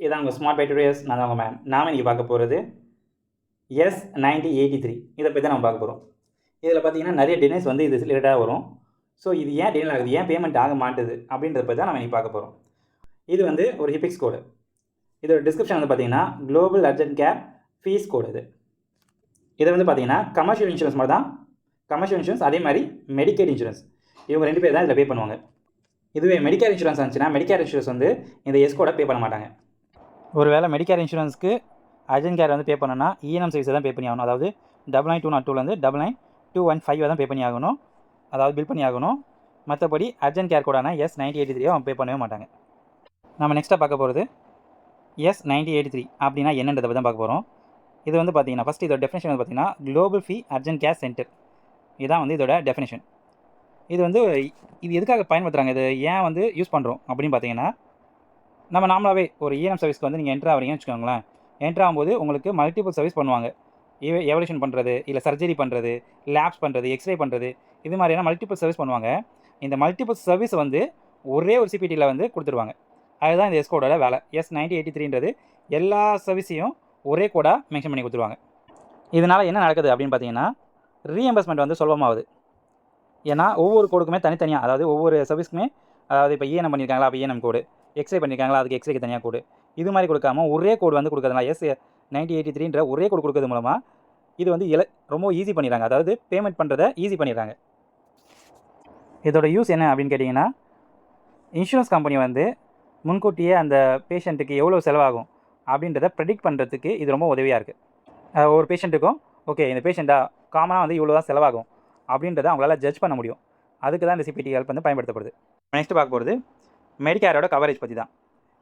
இதான் உங்கள் smart by today's. நான் தான் உங்கள் மேம். நாம் இன்றைக்கி பார்க்க போகிறது S9083. இதை பற்றி தான் நம்ம பார்க்க போகிறோம். இதில் பார்த்தீங்கன்னா நிறைய டினைஸ் வந்து இது ரிலேட்டாக வரும். ஸோ இது ஏன் டினை ஆகுது, ஏன் பேமெண்ட் ஆக மாட்டுது அப்படின்றத பற்றி தான் நம்ம இன்றைக்கி பார்க்க போகிறோம். இது வந்து ஒரு ஹிபிக்ஸ் கோடு. இதோட டிஸ்கிரிப்ஷன் வந்து பார்த்தீங்கன்னா குளோபல் அர்ஜென்ட் கேர் ஃபீஸ் கோடு. இதை வந்து பார்த்தீங்கன்னா கமர்ஷியல் இன்சூரன்ஸ் மாதிரி தான். கமர்ஷியல் இன்சூரன்ஸ் அதே மாதிரி மெடிக்கேட் இன்சூரன்ஸ், இவங்க 2 பேர் தான் இதில் பே பண்ணுவாங்க. இதுவே மெடிக்கேர் இன்சூரன்ஸ் இருந்துச்சுன்னா மெடிக்கேர் இன்சூரன்ஸ் வந்து இந்த எஸ் கோடை பே பண்ண மாட்டாங்க. ஒருவேளை மெடிக்கேர் இன்சூரன்ஸ்க்கு அர்ஜென்ட் கேர் வந்து பே பண்ணணும்னா இஎன்எம் சர்வீஸை தான் பே பண்ணி ஆகணும். அதாவது 99202 99215 தான் பே பண்ணி ஆகணும், அதாவது பில் பண்ணி ஆகணும். மற்றபடி அர்ஜென்ட் கேர் கோடான S9083 அவங்க பே பண்ணவே மாட்டாங்க. நம்ம நெக்ஸ்ட்டாக பார்க்க போகிறது S9083 அப்படின்னா என்னன்றதை தான் பார்க்க போகிறோம். இது வந்து பார்த்தீங்கன்னா ஃபஸ்ட் இதோட டெஃபினேஷன் வந்து பார்த்தீங்கன்னா குளோபல் ஃபீ அர்ஜென்ட் கேர் சென்டர். இதுதான் வந்து இதோட டெஃபினேஷன். இது வந்து இது எதுக்காக பயன்படுத்துகிறாங்க, இது ஏன் வந்து யூஸ் பண்ணுறோம் அப்படின்னு பார்த்தீங்கன்னா, நம்ம நார்மலாகவே ஒரு இஎன்எம் சர்வீஸ்க்கு வந்து நீங்கள் என்ட்ரு ஆகிறீங்கன்னு வச்சுக்கோங்களேன். என்ட்ரு ஆகும்போது உங்களுக்கு மல்டிபிள் சர்வீஸ் பண்ணுவாங்க. எவல்யூஷன் பண்ணுறது, இல்லை சர்ஜரி பண்ணுறது, லேப்ஸ் பண்ணுறது, எக்ஸ்ரே பண்ணுறது, இது மாதிரியான மல்டிபிள் சர்வீஸ் பண்ணுவாங்க. இந்த மல்டிபிள் சர்வீஸ் வந்து ஒரே ஒரு சிபிடியில் வந்து கொடுத்துருவாங்க. அதுதான் இந்த எஸ் கோடோட வேலை. S9083ன்றது எல்லா சர்வீஸையும் ஒரே கோடாக மென்ஷன் பண்ணி கொடுத்துருவாங்க. இதனால் என்ன நடக்குது அப்படின்னு பார்த்தீங்கன்னா, ரீஎம்பர்ஸ்மெண்ட் வந்து சுலபமாகுது. ஏன்னா ஒவ்வொரு கோடுக்குமே தனித்தனியாக, அதாவது ஒவ்வொரு சர்வீஸ்க்குமே, அதாவது இப்போ இஎன்எம் பண்ணியிருக்காங்களா அப்போ இஎன்எம் கோடு, எக்ஸ்ரே பண்ணியிருக்காங்களா அதுக்கு எக்ஸ்ரேக்கு தனியாக கோடு, இது மாதிரி கொடுக்காம ஒரே கோடு வந்து கொடுக்குறதுனால S9083ன்ற ஒரே கோடு கொடுக்கறது மூலமாக இது வந்து ரொம்ப ஈஸி பண்ணிடுறாங்க. அதாவது பேமெண்ட் பண்ணுறதை ஈஸி பண்ணிடுறாங்க. இதோட யூஸ் என்ன அப்படின்னு கேட்டிங்கன்னா, இன்சூரன்ஸ் கம்பெனி வந்து முன்கூட்டியே அந்த பேஷண்ட்டுக்கு எவ்வளோ செலவாகும் அப்படின்றத ப்ரெடிக்ட் பண்ணுறதுக்கு இது ரொம்ப உதவியாக இருக்குது. ஒரு பேஷண்ட்டுக்கும் ஓகே இந்த பேஷண்ட்டாக காமனாக வந்து இவ்வளோ தான் செலவாகும் அப்படின்றத அவங்களால ஜட்ஜ் பண்ண முடியும். அதுக்கு தான் இந்த சிபிடி ஹெல்ப் வந்து பயன்படுத்தப்படுது. நெக்ஸ்ட் பார்க்க போகிறது மெடிக்கேரோட கவரேஜ் பற்றி தான்.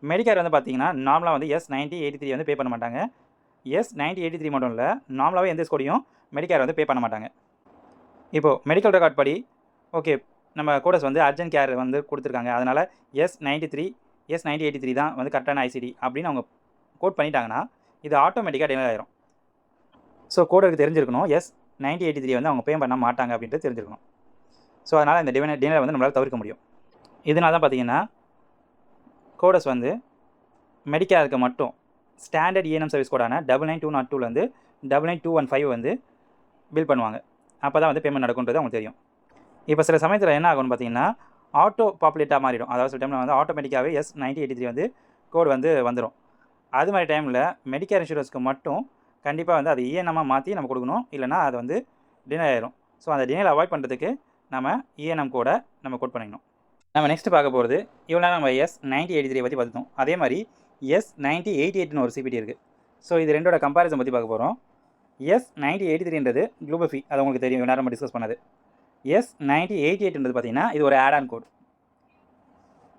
மெடிக்கேர் வந்து பார்த்தீங்கன்னா நார்மலாக வந்து S9083 வந்து பே பண்ண மாட்டாங்க. S9083 மட்டும் இல்லை, நார்மலாகவே எந்த ஸ்கோடையும் மெடிக்கேர் வந்து பே பண்ண மாட்டாங்க. இப்போது மெடிக்கல் ரெக்கார்ட் படி ஓகே நம்ம கோடஸ் வந்து அர்ஜென்ட் கேர் வந்து கொடுத்துருக்காங்க, அதனால் S9083 தான் வந்து கரெக்டான ஐசிடி அப்படின்னு அவங்க கோட் பண்ணிட்டாங்கன்னா இது ஆட்டோமேட்டிக்காக டிலே ஆயிரும். ஸோ கோடுக்கு தெரிஞ்சிருக்கணும் S9083 வந்து அவங்க பே பண்ண மாட்டாங்க அப்படின்ட்டு தெரிஞ்சிருக்கணும். ஸோ அதனால் இந்த டிலே வந்து நம்மளால் தவிர்க்க முடியும். இதனால தான் பார்த்தீங்கன்னா கோடஸ் வந்து மெடிக்கேருக்கு மட்டும் ஸ்டாண்டர்ட் இஎன்எம் சர்வீஸ் கோடான 99202 99215 வந்து பில் பண்ணுவாங்க. அப்போ தான் வந்து பேமெண்ட் நடக்குன்றது அவங்களுக்கு தெரியும். இப்போ சில சமயத்தில் என்ன ஆகும்னு பார்த்தீங்கன்னா, ஆட்டோ பாப்புலேட்டாக மாறிடும். அதாவது சில டைமில் வந்து ஆட்டோமேட்டிக்காகவே S9083 வந்து கோடு வந்து வந்துடும். அது மாதிரி டைமில் மெடிக்கேர் இன்சூரன்ஸ்க்கு மட்டும் கண்டிப்பாக வந்து அது இஎன்எம்மாக மாற்றி நம்ம கொடுக்கணும், இல்லைனா அது வந்து டிலே ஆயிரும். ஸோ அந்த டிலேயில் அவாய்ட் பண்ணுறதுக்கு நம்ம இஎன்எம் கோடை நம்ம கோட் பண்ணிக்கணும். நம்ம நெக்ஸ்ட் பார்க்க போகிறது, இவ்வளோ நம்ம S9083 பற்றி பார்த்துட்டோம். அதே மாதிரி S9088ன்னு ஒரு சிபிடி இருக்குது. ஸோ இது ரெண்டோட கம்பேரிசன் பற்றி பார்க்க போகிறோம். S9083ன்றது குளோபல் ஃபீ, அது உங்களுக்கு தெரியும், நேரம் நம்ம டிஸ்கஸ் பண்ணது. S9088ன்றது பார்த்தீங்கன்னா இது ஒரு ஆட் ஆன் கோட்.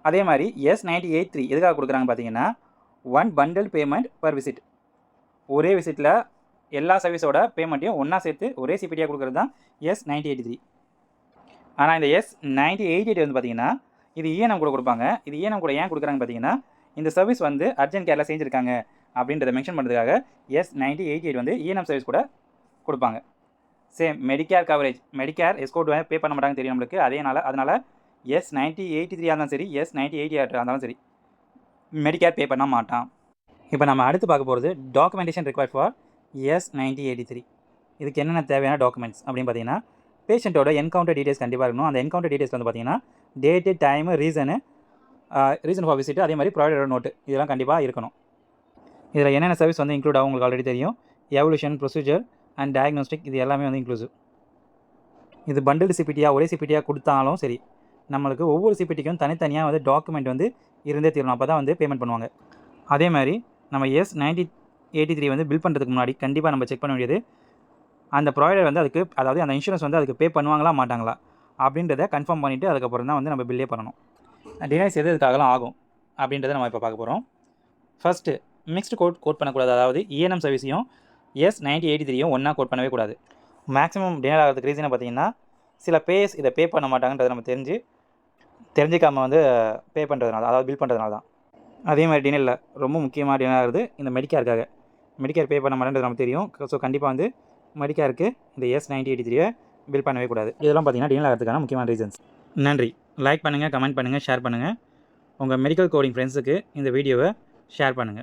அதே மாதிரி S9083 எதுக்காக கொடுக்குறாங்க பார்த்தீங்கன்னா, 1 bundle பேமெண்ட் பர் விசிட். ஒரே விசிட்டில் எல்லா சர்வீஸோட பேமெண்ட்டையும் ஒன்றா சேர்த்து ஒரே சிபிடியாக கொடுக்குறது தான் S9083. ஆனால் இந்த S9088 வந்து பார்த்தீங்கன்னா இது இஎன்எம் கூட கொடுப்பாங்க. இது இஎன்எம் கூட ஏன் கொடுக்குறாங்க பார்த்தீங்கன்னா, இந்த சர்வீஸ் வந்து அர்ஜென்ட் கேரில் செஞ்சுருக்காங்க அப்படின்றத மென்ஷன் பண்ணுறதுக்காக S9088 வந்து இஎன்எம் சர்வீஸ் கூட கொடுப்பாங்க. சேம் மெடிக்கேர் கவரேஜ், மெடிக்கேர் எஸ்கோட் பே பண்ண மாட்டாங்க தெரியும் நம்மளுக்கு. அதனால் S9083 இருந்தாலும் சரி, S9088 இருந்தாலும் சரி, மெடிக்கேர் பே பண்ண மாட்டான். இப்போ நம்ம அடுத்து பார்க்க போகிறது டாக்குமெண்டேஷன் ரிக்வயர்ட் ஃபார் S9083. இதுக்கு என்னென்ன தேவையான டாக்குமெண்ட்ஸ் அப்படின்னு பார்த்தீங்கன்னா, பேஷண்ட்டோட என்கவுண்டர் டீடைல்ஸ் கண்டிப்பாக இருக்கணும். அந்த என்கவுண்டர் டீடைல்ஸ் வந்து பார்த்தீங்கன்னா date, time, reason for visit, அதே மாதிரி ப்ரொவைடரோட நோட்டு, இதெல்லாம் கண்டிப்பாக இருக்கணும். இதில் என்னென்ன சர்வீஸ் வந்து இன்க்ளூட் ஆகும் உங்களுக்கு ஆல்ரெடி தெரியும். எவல்யூஷன், ப்ரொசீஜர் அண்ட் டயக்னோஸ்டிக், இது எல்லாமே வந்து இன்க்ளூசிவ். இது பண்டில் சிபிடியாக ஒரே சிபிடியாக கொடுத்தாலும் சரி, நம்மளுக்கு ஒவ்வொரு சிபிடிக்கும் தனித்தனியாக வந்து டாக்குமெண்ட் வந்து இருந்தே தீரணும். அப்போ தான் வந்து பேமெண்ட் பண்ணுவாங்க. அதே மாதிரி நம்ம S9083 வந்து பில் பண்ணுறதுக்கு முன்னாடி கண்டிப்பாக நம்ம செக் பண்ண வேண்டியது, அந்த ப்ரொவைடர் வந்து அதுக்கு, அதாவது அந்த இன்சூரன்ஸ் வந்து அதுக்கு பே பண்ணுவாங்களா மாட்டாங்களா அப்படின்றத கன்ஃபார்ம் பண்ணிவிட்டு அதுக்கப்புறம் தான் வந்து நம்ம பில்லே பண்ணணும். டினைஸ் எதுக்காகலாம் ஆகும் அப்படின்றத நம்ம இப்போ பார்க்க போகிறோம். ஃபஸ்ட்டு மிக்ஸ்டு கோட் பண்ணக்கூடாது. அதாவது இஎன்எம் சர்வீஸையும் S9083யும் ஒன்றா கோட் பண்ணவே கூடாது. மேக்ஸிமம் டினை ஆகிறதுக்கு ரீசனை பார்த்தீங்கன்னா, சில பேஸ் இதை பே பண்ண மாட்டாங்கன்றதை நம்ம தெரிஞ்சிக்காமல் வந்து பே பண்ணுறதுனால, அதாவது பில் பண்ணுறதுனால தான். அதே மாதிரி டினையில் ரொம்ப முக்கியமாக டினை ஆகிறது இந்த மெடிக்கேருக்காக. மெடிக்கேர் பே பண்ண மாட்டேன்றது நமக்கு தெரியும். ஸோ கண்டிப்பாக வந்து மெடிக்கேருக்கு இந்த S9083 பில் பண்ணவே கூடாது. இதெல்லாம் பார்த்தீங்கன்னா டினை ஆகிறதுக்கான முக்கியமான ரீசன்ஸ். நன்றி. லைக் பண்ணுங்கள், கமெண்ட் பண்ணுங்கள், ஷேர் பண்ணுங்கள். உங்கள் மெடிக்கல் கோடிங் ஃப்ரெண்ட்ஸுக்கு இந்த வீடியோவை ஷேர் பண்ணுங்கள்.